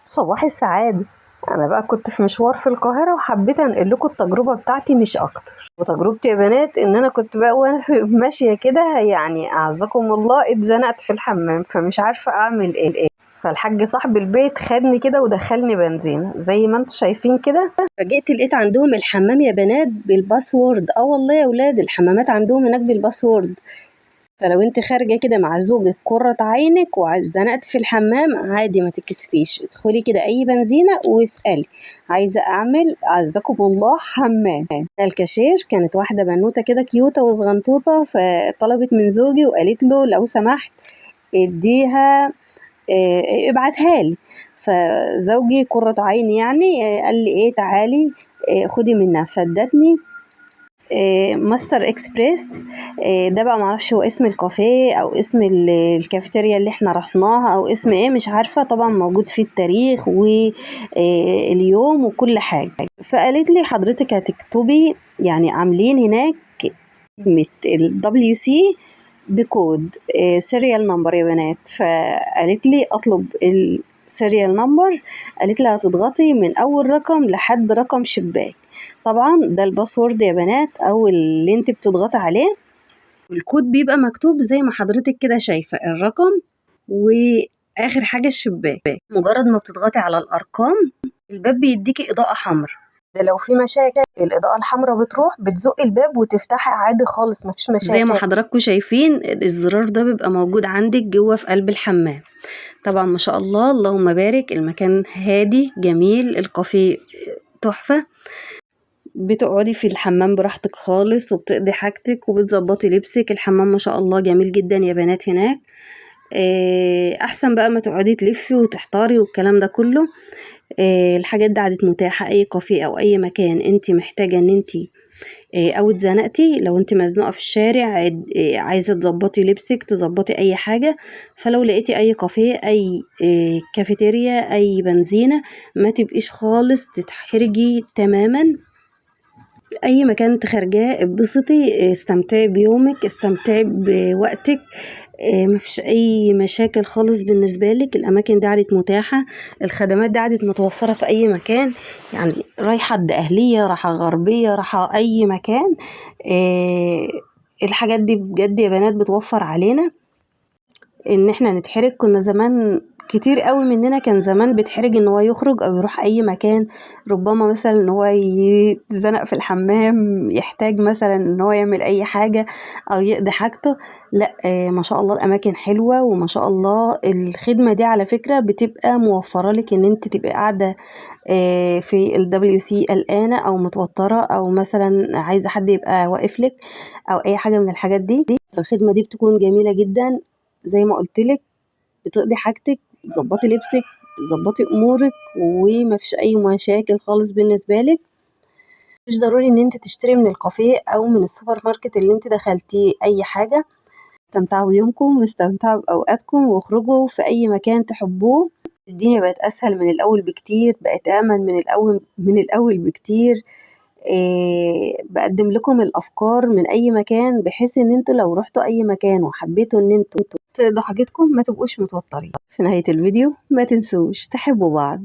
صباح السعادة. أنا بقى كنت في مشوار في القاهرة وحبيت أنقل لكم التجربة بتاعتي مش أكتر. وتجربتي يا بنات إن أنا كنت بقى وأنا ماشية كده، يعني أعزكم الله اتزنقت في الحمام، فمش عارفة أعمل إيه. فالحاج صاحب البيت خدني كده ودخلني بنزينة زي ما انتوا شايفين كده. فجيت لقيت عندهم الحمام يا بنات بالباسورد. والله يا ولاد الحمامات عندهم هناك بالباسورد. فلو انت خارجة كده مع زوجك قرة عينك وزنقت في الحمام، عادي ما تكسفيش، ادخلي كده اي بنزينة واسألي عايزة اعمل عزكم الله حمام. الكاشير كانت واحدة بنوتة كده كيوتة وصغنطوطة، فطلبت من زوجي وقالت له لو سمحت اديها ابعتها لي. فزوجي قرة عيني يعني قال لي ايه تعالي خدي منها، فادتني ماستر اكسبريس. ده بقى معرفش هو اسم الكافيه او اسم الكافيتيريا اللي احنا رحناها او اسم ايه مش عارفة، طبعا موجود فيه التاريخ واليوم وكل حاجة. فقالت لي حضرتك هتكتبي، يعني عاملين هناك ال WC بكود سيريال نمبر يا بنات. فقالت لي اطلب السيريال نمبر، قالت لي هتضغطي من اول رقم لحد رقم شباك. طبعا ده الباسورد يا بنات او اللي انت بتضغطي عليه، والكود بيبقى مكتوب زي ما حضرتك كده شايفة الرقم واخر حاجة الشباك. مجرد ما بتضغطي على الارقام الباب بيديكي اضاءة حمراء، ده لو في مشاكل الإضاءة الحمراء بتروح بتزق الباب وتفتحي عادي خالص مفيش مشاكل. زي ما حضراتكم شايفين الزرار ده بيبقى موجود عندك جوه في قلب الحمام. طبعا ما شاء الله اللهم بارك، المكان هادي جميل، الكافيه تحفة، بتقعدي في الحمام براحتك خالص وبتقضي حاجتك وبتظبطي لبسك. الحمام ما شاء الله جميل جدا يا بنات هناك. احسن بقى ما تقعدي تلفي وتحتاري والكلام ده كله. الحاجات دي عادت متاحة، اي كافيه او اي مكان انت محتاجة ان انت او اتزنقتي، لو انت مزنوقة في الشارع عايزة تظبطي لبسك تظبطي اي حاجة، فلو لقيتي اي كافيه اي كافيتيريا اي بنزينة ما تبقيش خالص تتحرجي تماما. اي مكان تخرجاه اتبسطي، استمتعي بيومك استمتعي بوقتك، مفيش اي مشاكل خالص بالنسبه لك. الاماكن دي عادت متاحه، الخدمات دي عادت متوفره في اي مكان، يعني رايحه الدقهليه رايحه غربيه رايحه اي مكان. الحاجات دي بجد يا بنات بتوفر علينا ان احنا نتحرك. كنا زمان كتير قوي مننا كان زمان بيتحرج ان هو يخرج او يروح اي مكان، ربما مثلا ان هو يتزنق في الحمام، يحتاج مثلا ان هو يعمل اي حاجة او يقضي حاجته. لا ما شاء الله الاماكن حلوة، وما شاء الله الخدمة دي على فكرة بتبقى موفرة لك ان انت تبقى قاعدة في ال WC قلقانة او متوترة او مثلا عايزة حد يبقى واقف لك او اي حاجة من الحاجات دي. الخدمة دي بتكون جميلة جدا، زي ما قلتلك بتقضي حاجتك تظبطي لبسك تظبطي امورك ومفيش اي مشاكل خالص بالنسبه لك. مش ضروري ان انت تشتري من الكافيه او من السوبر ماركت اللي انت دخلتيه اي حاجه. استمتعوا بيومكم واستمتعوا باوقاتكم واخرجوا في اي مكان تحبوه. الدنيا بقت اسهل من الاول بكتير، بقت امن من الاول بكتير. بقدم لكم الافكار من اي مكان بحيث ان انتوا لو رحتوا اي مكان وحبيتوا ان انتوا تقضوا حاجتكم ما تبقوش متوترين. في نهاية الفيديو ما تنسوش تحبوا بعض.